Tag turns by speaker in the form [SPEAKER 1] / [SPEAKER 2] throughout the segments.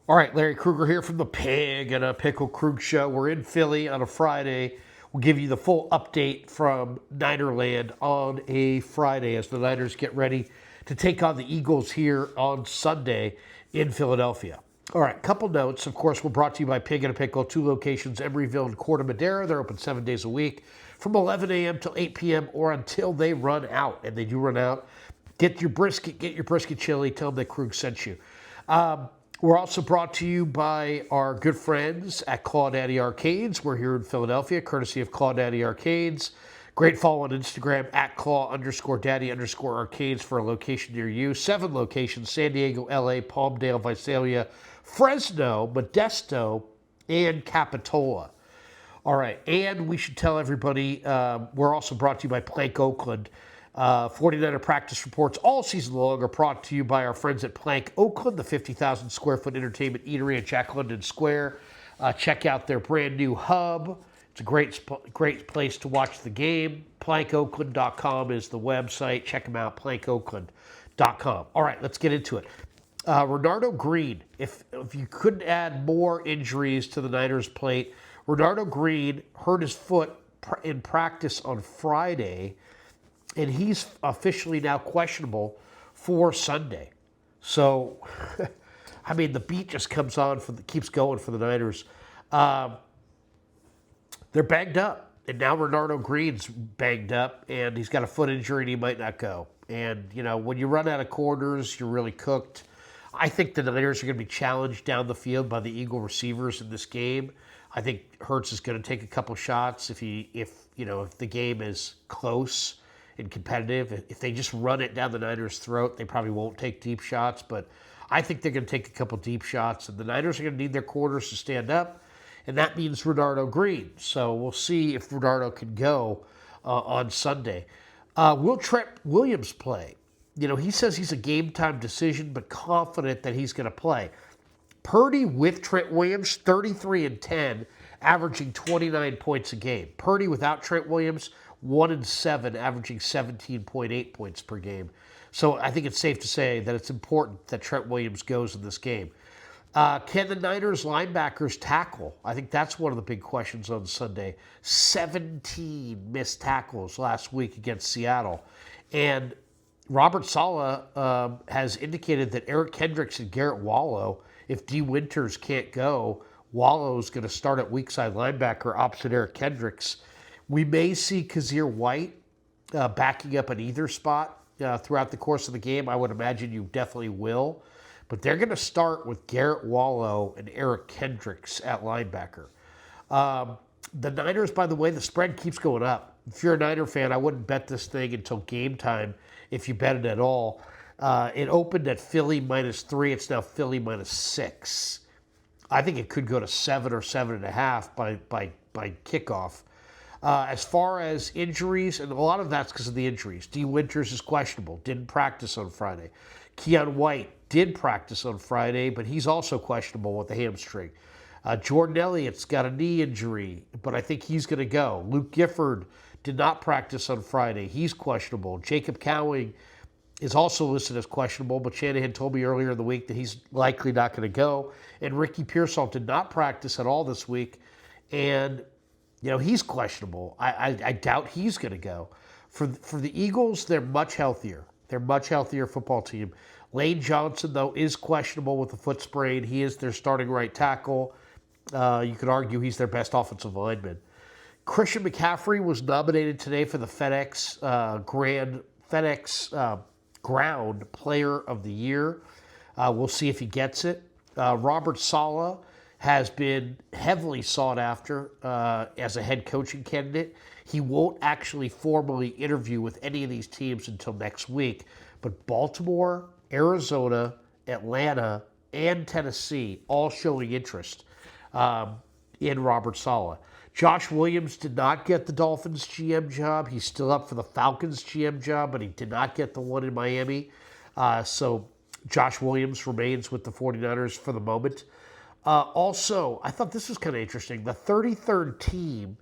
[SPEAKER 1] All right, Larry Krueger here from the Pig and a Pickle Krug Show. We're in Philly on a Friday. We'll give you the full update from Ninerland on a Friday as the Niners get ready to take on the Eagles here on Sunday in Philadelphia. All right, couple notes. Of course, we're brought to you by Pig and a Pickle, two locations, Emeryville and Corte Madera. They're open 7 days a week from 11 a.m. till 8 p.m. or until they run out. And they do run out. Get your brisket chili. Tell them that Krug sent you. We're also brought to you by our good friends at Claw Daddy Arcades. We're here in Philadelphia, courtesy of Claw Daddy Arcades. Great follow on Instagram at Claw_Daddy_Arcades for a location near you. 7 locations: San Diego, LA, Palmdale, Visalia, Fresno, Modesto, and Capitola. All right, and we should tell everybody we're also brought to you by Plank Oakland. 49er practice reports all season long are brought to you by our friends at Plank Oakland, the 50,000 square foot entertainment eatery at Jack London Square. Check out their brand new hub. It's a great place to watch the game. PlankOakland.com is the website. Check them out, PlankOakland.com. All right, let's get into it. Renardo Green, if you couldn't add more injuries to the Niners' plate, Renardo Green hurt his foot in practice on Friday, and he's officially now questionable for Sunday. So, I mean, the beat just keeps going for the Niners. They're banged up, and now Renardo Green's banged up, and he's got a foot injury, and he might not go. And, you know, when you run out of corners, you're really cooked. I think the Niners are going to be challenged down the field by the Eagle receivers in this game. I think Hurts is going to take a couple shots if the game is close and competitive. If they just run it down the Niners' throat, they probably won't take deep shots, but I think they're going to take a couple deep shots, and the Niners are going to need their corners to stand up, and that means Renardo Green. So we'll see if Renardo can go on Sunday. Will Trent Williams play? You know, he says he's a game-time decision, but confident that he's going to play. Purdy with Trent Williams, 33-10, averaging 29 points a game. Purdy without Trent Williams, 1-7, averaging 17.8 points per game. So I think it's safe to say that it's important that Trent Williams goes in this game. Can the Niners linebackers tackle? I think that's one of the big questions on Sunday. 17 missed tackles last week against Seattle. And Robert Saleh has indicated that Eric Kendricks and Garrett Wallow, if D. Winters can't go, Wallow's going to start at weak side linebacker opposite Eric Kendricks. We may see Kazir White backing up at either spot throughout the course of the game. I would imagine you definitely will. But they're going to start with Garrett Wallow and Eric Kendricks at linebacker. The Niners, by the way, the spread keeps going up. If you're a Niner fan, I wouldn't bet this thing until game time if you bet it at all. It opened at Philly -3. It's now Philly -6. I think it could go to 7 or 7.5 by kickoff. As far as injuries, and a lot of that's because of the injuries. D. Winters is questionable, didn't practice on Friday. Keon White did practice on Friday, but he's also questionable with the hamstring. Jordan Elliott's got a knee injury, but I think he's going to go. Luke Gifford did not practice on Friday. He's questionable. Jacob Cowing is also listed as questionable, but Shanahan told me earlier in the week that he's likely not going to go. And Ricky Pearsall did not practice at all this week, and you know, he's questionable. I doubt he's going to go. For the Eagles, they're much healthier. They're a much healthier football team. Lane Johnson, though, is questionable with a foot sprain. He is their starting right tackle. You could argue he's their best offensive lineman. Christian McCaffrey was nominated today for the FedEx Ground Player of the Year. We'll see if he gets it. Robert Saleh has been heavily sought after as a head coaching candidate. He won't actually formally interview with any of these teams until next week. But Baltimore, Arizona, Atlanta, and Tennessee all showing interest in Robert Saleh. Josh Williams did not get the Dolphins GM job. He's still up for the Falcons GM job, but he did not get the one in Miami. So Josh Williams remains with the 49ers for the moment. Also, I thought this was kind of interesting. The 33rd team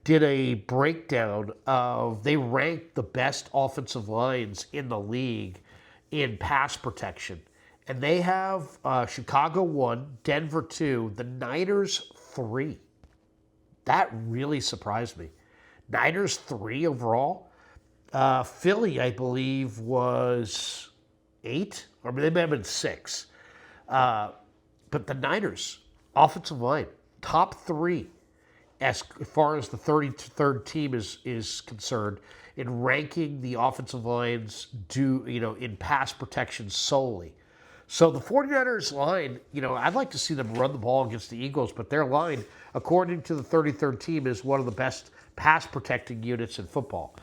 [SPEAKER 1] did a breakdown of, they ranked the best offensive lines in the league in pass protection. And they have Chicago 1, Denver 2, the Niners 3. That really surprised me. Niners 3 overall. Philly, I believe, was 8, or they may have been 6. But the Niners, offensive line, top 3 as far as the 33rd team is concerned in ranking the offensive lines in pass protection solely. So the 49ers line, I'd like to see them run the ball against the Eagles, but their line, according to the 33rd team, is one of the best pass protecting units in football.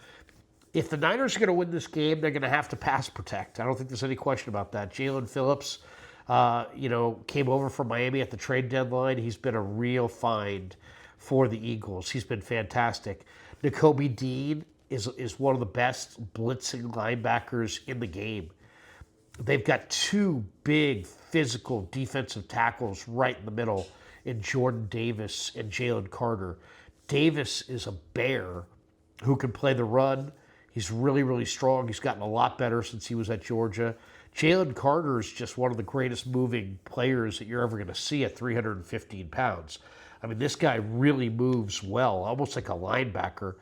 [SPEAKER 1] If the Niners are going to win this game, they're going to have to pass protect. I don't think there's any question about that. Jalen Phillips, came over from Miami at the trade deadline. He's been a real find for the Eagles. He's been fantastic. Nakobe Dean is one of the best blitzing linebackers in the game. They've got 2 big physical defensive tackles right in the middle in Jordan Davis and Jalen Carter. Davis is a bear who can play the run. He's really, really strong. He's gotten a lot better since he was at Georgia. Jalen Carter is just one of the greatest moving players that you're ever going to see at 315 pounds. I mean, this guy really moves well, almost like a linebacker.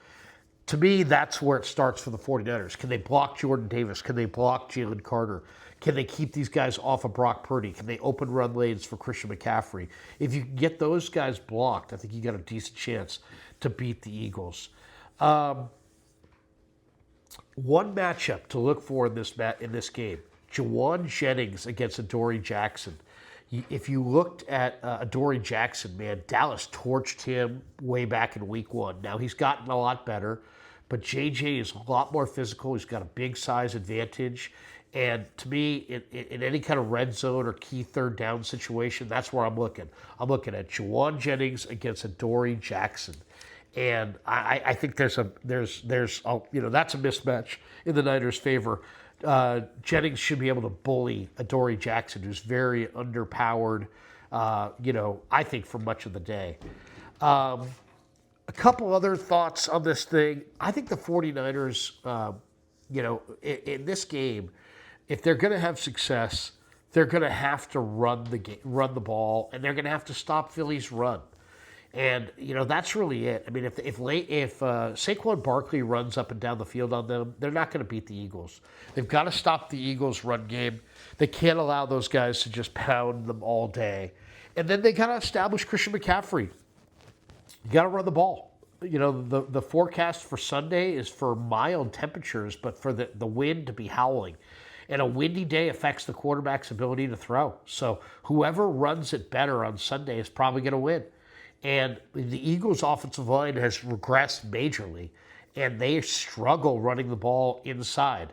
[SPEAKER 1] To me, that's where it starts for the 49ers. Can they block Jordan Davis? Can they block Jalen Carter? Can they keep these guys off of Brock Purdy? Can they open run lanes for Christian McCaffrey? If you can get those guys blocked, I think you got a decent chance to beat the Eagles. One matchup to look for in this game: Jawan Jennings against Adoree Jackson. If you looked at Adoree Jackson, man, Dallas torched him way back in week 1. Now he's gotten a lot better, but JJ is a lot more physical. He's got a big size advantage. And to me, in any kind of red zone or key third down situation, that's where I'm looking. I'm looking at Jawan Jennings against Adoree Jackson. And I think that's a mismatch in the Niners' favor. Jennings should be able to bully Adoree Jackson, who's very underpowered, I think for much of the day. A couple other thoughts on this thing. I think the 49ers, in this game, if they're going to have success, they're going to have to run the ball, and they're going to have to stop Philly's run. And, that's really it. I mean, if Saquon Barkley runs up and down the field on them, they're not going to beat the Eagles. They've got to stop the Eagles' run game. They can't allow those guys to just pound them all day. And then they got to establish Christian McCaffrey. You got to run the ball. The forecast for Sunday is for mild temperatures, but for the wind to be howling. And a windy day affects the quarterback's ability to throw. So whoever runs it better on Sunday is probably going to win. And the Eagles' offensive line has regressed majorly, and they struggle running the ball inside.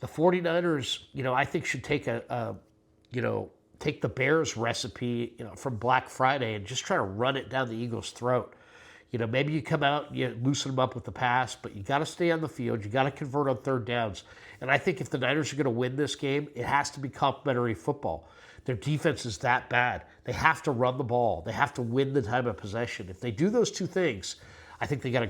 [SPEAKER 1] The 49ers, I think should take take the Bears recipe, from Black Friday and just try to run it down the Eagles' throat. Maybe you come out and you loosen them up with the pass, but you got to stay on the field. You got to convert on third downs. And I think if the Niners are going to win this game, it has to be complementary football. Their defense is that bad. They have to run the ball. They have to win the time of possession. If they do those two things, I think they got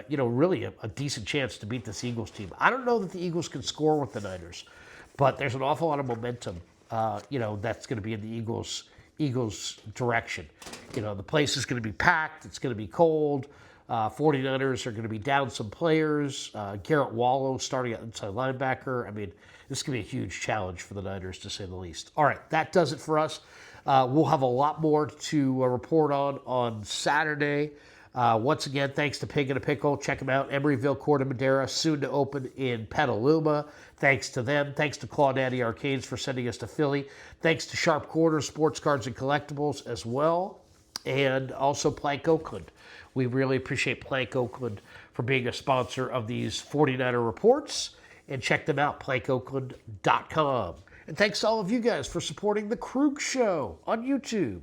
[SPEAKER 1] really a decent chance to beat this Eagles team. I don't know that the Eagles can score with the Niners, but there's an awful lot of momentum, that's going to be in the Eagles' direction. The place is going to be packed. It's going to be cold. 49ers are going to be down some players. Garrett Wallow starting at inside linebacker. I mean, this is going to be a huge challenge for the Niners, to say the least. All right, that does it for us. We'll have a lot more to report on Saturday. Once again, thanks to Pig and a Pickle. Check them out. Emeryville, Corte Madera, soon to open in Petaluma. Thanks to them. Thanks to Claudaddy Arcades for sending us to Philly. Thanks to Sharp Corners, Sports Cards, and Collectibles as well. And also Plank Oakland. We really appreciate Plank Oakland for being a sponsor of these 49er reports. And check them out, plankoakland.com. And thanks to all of you guys for supporting The Krug Show on YouTube.